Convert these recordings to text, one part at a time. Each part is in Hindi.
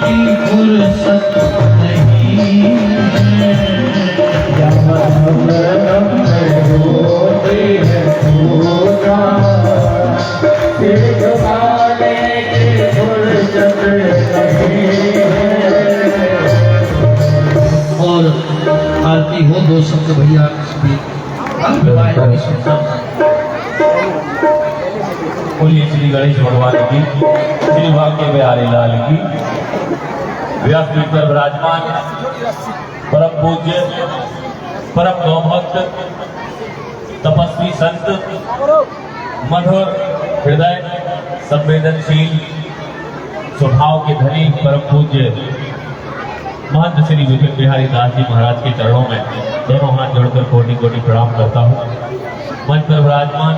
की फुर्सत नहीं है, होती है पूजा सिर्फ खाने की फुर्सत नहीं है। और आरती हो दो शब्द भैया बोलिए श्री गणेश भगवान की, श्री भाग्य बिहारी लाल की। व्यासपीठ पर विराजमान परम पूज्य परम गौभक्त तपस्वी संत मधुर हृदय संवेदनशील स्वभाव के धनी परम पूज्य महंत श्री विपिन बिहारी दास जी महाराज के चरणों में दोनों हाथ जोड़कर कोटि कोटि प्रणाम करता हूँ। मंच पर विराजमान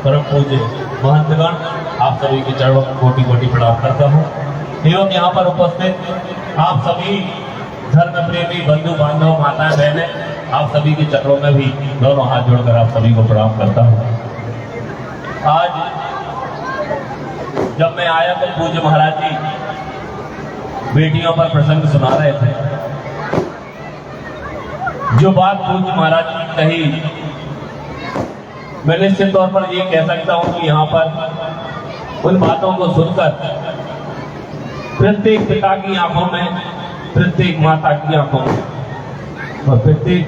परम पूज्य महंतगण आप सभी के चरणों में कोटि कोटि प्रणाम करता हूँ। एवं यहाँ पर उपस्थित आप सभी धर्म प्रेमी बंधु बांधव माताएं बहनें आप सभी के चरणों में भी दोनों हाथ जोड़कर आप सभी को प्रणाम करता हूँ। आज जब मैं आया तो पूज्य महाराज जी बेटियों पर प्रसंग सुना रहे थे। जो बात पूज्य महाराज जी कही मैं निश्चित तौर पर ये कह सकता हूं कि यहाँ पर उन बातों को सुनकर प्रत्येक पिता की आंखों में, प्रत्येक माता की आंखों में और प्रत्येक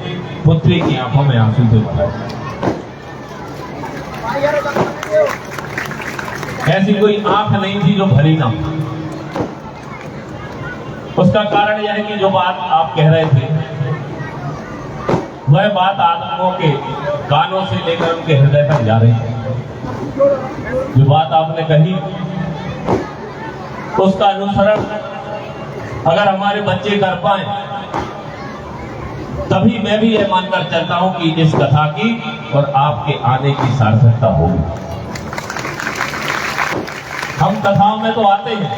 पुत्री की आंखों में आंसू दिखता है। ऐसी कोई आंख नहीं थी जो भरी ना। उसका कारण यह है कि जो बात आप कह रहे थे वह बात आदमियों के कानों से लेकर उनके हृदय तक जा रही है। जो बात आपने कही उसका अनुसरण अगर हमारे बच्चे कर पाए तभी मैं भी यह मानकर चलता हूं कि इस कथा की और आपके आने की सार्थकता होगी। हम कथाओं में तो आते हैं,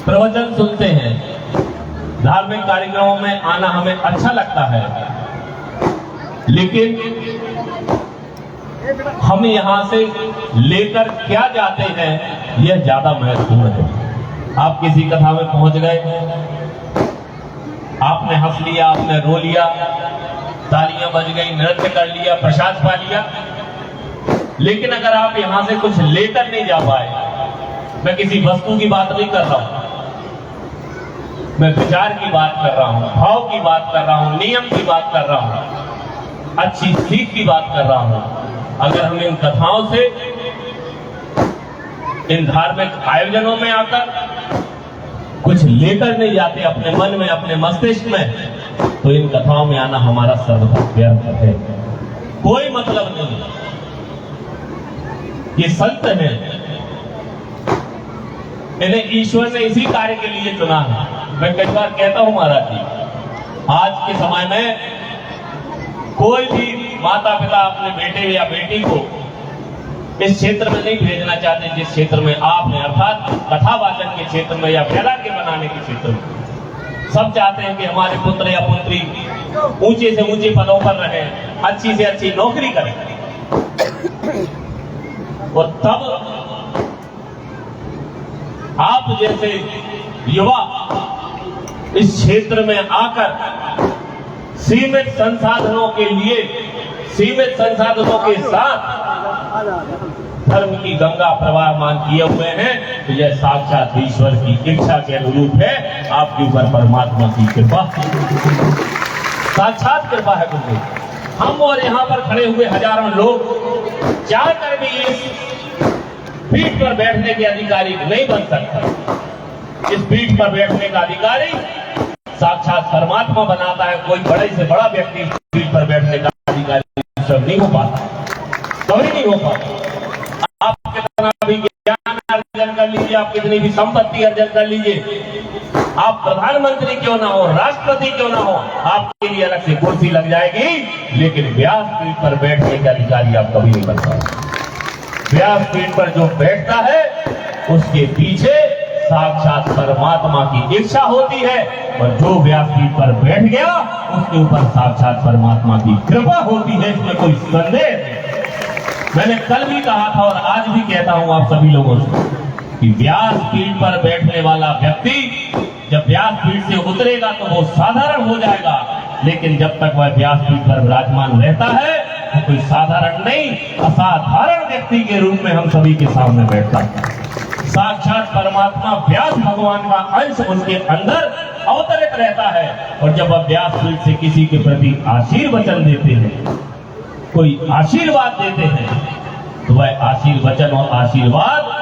प्रवचन सुनते हैं, धार्मिक कार्यक्रमों में आना हमें अच्छा लगता है, लेकिन हम यहां से लेकर क्या जाते हैं यह ज्यादा महत्वपूर्ण है। आप किसी कथा में पहुंच गए, आपने हंस लिया, आपने रो लिया, तालियां बज गई, नृत्य कर लिया, प्रसाद पा लिया, लेकिन अगर आप यहां से कुछ लेकर नहीं जा पाए, मैं किसी वस्तु की बात नहीं कर रहा हूं, मैं विचार की बात कर रहा हूं, भाव की बात कर रहा हूं, नियम की बात कर रहा हूं, अच्छी सीख की बात कर रहा हूं। अगर हम इन कथाओं से, इन धार्मिक आयोजनों में आकर कुछ लेकर नहीं जाते अपने मन में, अपने मस्तिष्क में, तो इन कथाओं में आना हमारा सर्वथा व्यर्थ है, कोई मतलब नहीं। ये संत हैं, इन्हें ईश्वर ने इसी कार्य के लिए चुना है। मैं कई बार कहता हूं महाराज जी, आज के समय में कोई भी माता पिता अपने बेटे या बेटी को इस क्षेत्र में नहीं भेजना चाहते जिस क्षेत्र में आपने, अर्थात कथावाचन के क्षेत्र में या वैराग्य बनाने के क्षेत्र में। सब चाहते हैं कि hमारे पुत्र या पुत्री ऊंचे से ऊंचे पदों पर रहे, अच्छी से अच्छी नौकरी करें, और तब आप जैसे युवा इस क्षेत्र में आकर सीमित संसाधनों के लिए, सीमित संसाधनों के साथ धर्म की गंगा प्रवाहमान किए हुए हैं, तो यह साक्षात ईश्वर की इच्छा के अनुरूप है। आपके ऊपर परमात्मा की कृपा, साक्षात कृपा है गुरु। हम और यहाँ पर खड़े हुए हजारों लोग चाह कर भी इस पीठ पर बैठने के अधिकारी नहीं बन सकता। इस पीठ पर बैठने का अधिकारी साक्षात परमात्मा बनाता है। कोई बड़े से बड़ा व्यक्ति इस पीठ पर बैठने का अधिकारी सब नहीं हो पाता, कभी नहीं हो पाता। आप कितना भी ज्ञान अर्जन कर लीजिए, आप कितनी भी संपत्ति अर्जन कर लीजिए, आप प्रधानमंत्री क्यों ना हो, राष्ट्रपति क्यों ना हो, आपके लिए अलग से कुर्सी लग जाएगी, लेकिन व्यासपीठ पर बैठने का अधिकारी आप कभी नहीं बन पाएंगे। व्यासपीठ पर जो बैठता है उसके पीछे साक्षात परमात्मा की इच्छा होती है, और जो व्यासपीठ पर बैठ गया उसके ऊपर साक्षात परमात्मा की कृपा होती है, इसमें कोई संदेह नहीं। मैंने कल भी कहा था और आज भी कहता हूं आप सभी लोगों से कि व्यासपीठ पर बैठने वाला व्यक्ति जब व्यासपीठ से उतरेगा तो वो साधारण हो जाएगा, लेकिन जब तक वह व्यासपीठ पर विराजमान रहता है तो कोई साधारण नहीं, असाधारण व्यक्ति के रूप में हम सभी के सामने बैठता है। साक्षात परमात्मा व्यास भगवान का अंश उनके अंदर अवतरित रहता है। और जब वह व्यासपीठ से किसी के प्रति आशीर्वचन देते हैं, कोई आशीर्वाद देते हैं, तो वह आशीर्वचन और आशीर्वाद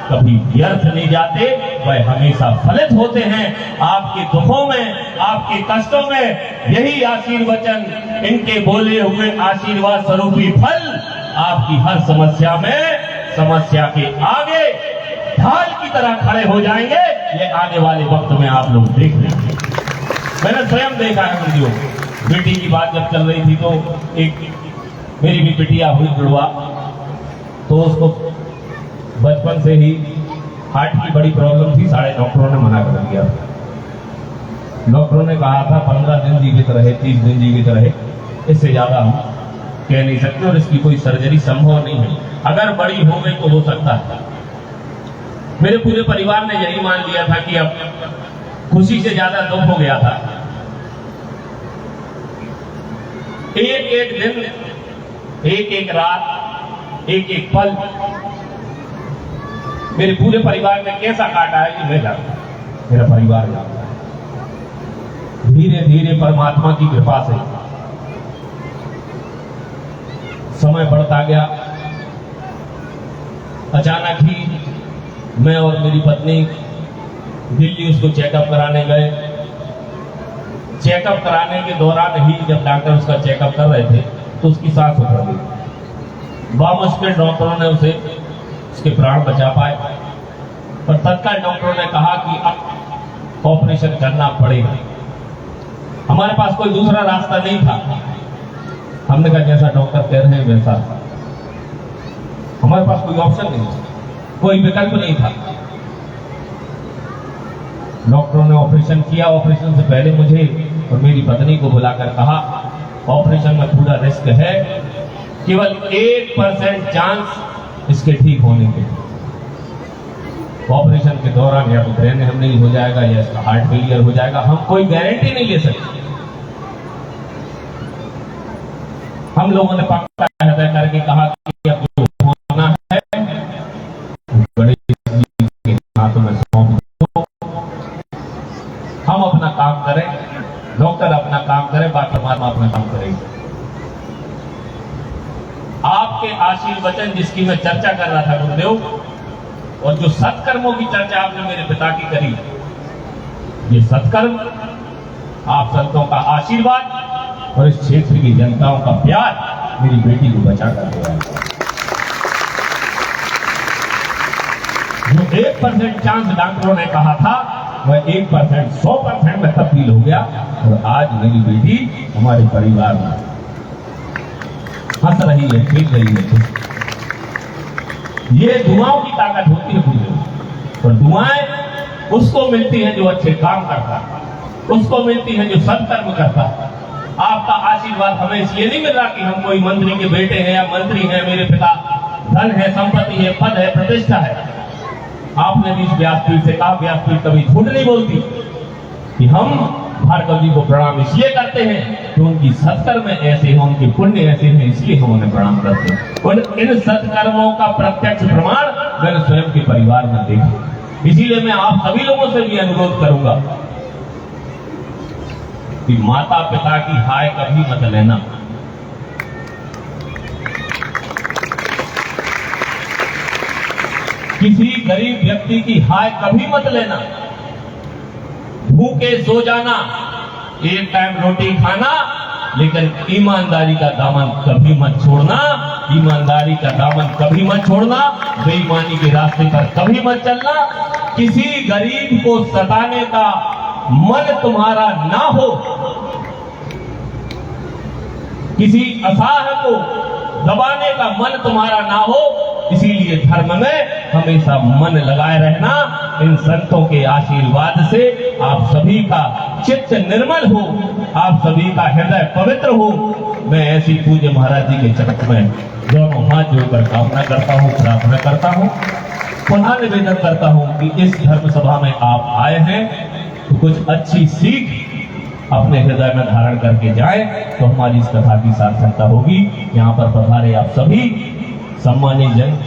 कभी व्यर्थ नहीं जाते, वह हमेशा फलित होते हैं। आपके दुखों में, आपके कष्टों में यही आशीर्वचन, इनके बोले हुए आशीर्वाद स्वरूपी फल आपकी हर समस्या में, समस्या के आगे ढाल की तरह खड़े हो जाएंगे। ये आने वाले वक्त में आप लोग देख रहे हैं। मैंने स्वयं देखा है वीडियो। बेटी की बात जब चल रही थी तो एक मेरी भी बिटिया हुई जुड़वा, तो उसको बचपन से ही हार्ट की बड़ी प्रॉब्लम थी। सारे डॉक्टरों ने मना कर दिया। डॉक्टरों ने कहा था 15 दिन जीवित रहे, 30 दिन जीवित रहे, इससे ज्यादा हम कह नहीं सकते और इसकी कोई सर्जरी संभव नहीं है। अगर बड़ी हो गई तो हो सकता है। मेरे पूरे परिवार ने यही मान लिया था कि अब खुशी से ज्यादा दुख हो गया था। एक एक दिन, एक एक रात, एक एक पल मेरे पूरे परिवार ने कैसा काटा है कि मैं जानता हूं, मेरा परिवार जानता है। धीरे धीरे परमात्मा की कृपा से समय बढ़ता गया। अचानक ही मैं और मेरी पत्नी दिल्ली उसको चेकअप कराने गए। चेकअप कराने के दौरान ही जब डॉक्टर उसका चेकअप कर रहे थे तो उसकी सांस उखड़ गई। बामुश्किल डॉक्टरों ने उसे, उसके प्राण बचा पाए, और तत्काल डॉक्टरों ने कहा कि अब ऑपरेशन करना पड़ेगा। हमारे पास कोई दूसरा रास्ता नहीं था। हमने कहा जैसा डॉक्टर कह रहे हैं वैसा, हमारे पास कोई ऑप्शन नहीं था, कोई विकल्प नहीं था। डॉक्टरों ने ऑपरेशन किया। ऑपरेशन से पहले मुझे और मेरी पत्नी को बुलाकर कहा ऑपरेशन में पूरा रिस्क है, केवल 1% चांस इसके ठीक होने के। ऑपरेशन के दौरान या तो ब्रेन हेमरेज हो जाएगा या इसका हार्ट फेलियर हो जाएगा, हम कोई गारंटी नहीं ले सकते। हम लोगों ने पक्का हृदय करके कहा कि अब जो होना है बड़े के हाथों में सौंप दो। हम अपना काम करें, डॉक्टर अपना काम करें, बाकी परमात्मा अपना काम करेंगे। आपके आशीर्वचन जिसकी मैं चर्चा कर रहा था गुरुदेव, और जो सत्कर्मों की चर्चा आपने मेरे पिता की करी, ये सत्कर्म, आप संतों का आशीर्वाद और इस क्षेत्र की जनताओं का प्यार मेरी बेटी को बचा कर दिया है। जो 1% चांस डॉक्टरों ने कहा था वह 1% 100% में तब्दील हो गया, और आज मेरी बेटी हमारे परिवार में हंस रही है, खेल रही है। ये दुआओं की ताकत होती है गुरुदेव, और दुआएं उसको मिलती हैं जो अच्छे काम करता है, उसको मिलती हैं जो सत्कर्म करता है। आपका आशीर्वाद हमें इसलिए नहीं मिल रहा कि हम कोई मंत्री के बेटे हैं या मंत्री हैं, मेरे पिता धन है, संपत्ति है, पद है, प्रतिष्ठा है। आपने भी इस व्यासपीठ से कहा, व्यासपीठ कभी झूठ नहीं बोलती, कि हम भार्गव जी को प्रणाम इसलिए करते हैं कि उनकी सत्कर्म ऐसे हैं, उनके पुण्य ऐसे हैं, इसलिए हम उन्हें प्रणाम करते हैं। और इन सत्कर्मों का प्रत्यक्ष प्रमाण मैंने स्वयं के परिवार में देखा। इसीलिए मैं आप सभी लोगों से भी अनुरोध करूंगा कि माता पिता की हाय कभी मत लेना। किसी गरीब व्यक्ति की हाय कभी मत लेना। भूखे सो जाना, एक टाइम रोटी खाना, लेकिन ईमानदारी का दामन कभी मत छोड़ना। ईमानदारी का दामन कभी मत छोड़ना। बेईमानी के रास्ते पर कभी मत चलना। किसी गरीब को सताने का मन तुम्हारा ना हो, किसी असहाय को दबाने का मन तुम्हारा ना हो, इसीलिए धर्म में हमेशा मन लगाए रहना। इन संतों के आशीर्वाद से आप सभी का चित्त निर्मल हो, आप सभी का हृदय पवित्र हो। मैं ऐसी पूज्य महाराज जी के चरण में दोनों हाथ जोड़कर कामना करता हूँ, प्रार्थना करता हूँ, पुनः निवेदन करता हूँ कि इस धर्म सभा में आप आए हैं तो कुछ अच्छी सीख अपने हृदय में धारण करके जाए तो हमारी इस कथा की सार्थकता होगी। यहाँ पर पधारे आप सभी सम्मानित जन,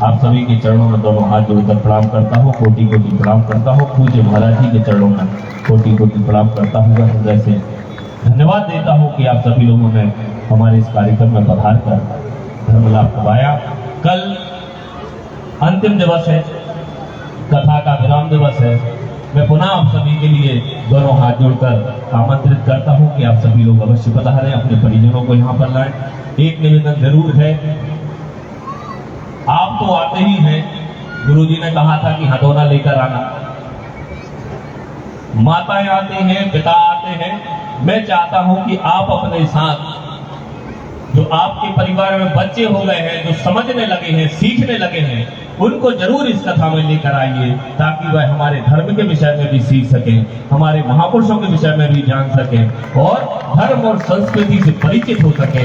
आप सभी के चरणों में दोनों हाथ जोड़कर प्रणाम करता हूँ, कोटि कोटि प्रणाम करता हूँ। पूज्य महाराज जी के चरणों में कोटि कोटि प्रणाम करता हूँ, हृदय से धन्यवाद देता हूँ कि आप सभी लोगों ने हमारे इस कार्यक्रम में पधार कर धर्म लाभ करवाया। कल अंतिम दिवस है, कथा का विराम दिवस है। मैं पुनः आप सभी के लिए दोनों हाथ जोड़कर आमंत्रित करता हूं कि आप सभी लोग अवश्य पधारें, अपने परिजनों को यहाँ पर लाएं। एक निवेदन जरूर है, आप तो आते ही हैं, गुरुजी ने कहा था कि हथौड़ा लेकर आना। माताएं आते हैं, पिता आते हैं, मैं चाहता हूं कि आप अपने साथ जो आपके परिवार में बच्चे हो गए हैं, जो समझने लगे हैं, सीखने लगे हैं, उनको जरूर इस कथा में लेकर आइए, ताकि वह हमारे धर्म के विषय में भी सीख सकें, हमारे महापुरुषों के विषय में भी जान सकें और धर्म और संस्कृति से परिचित हो सकें।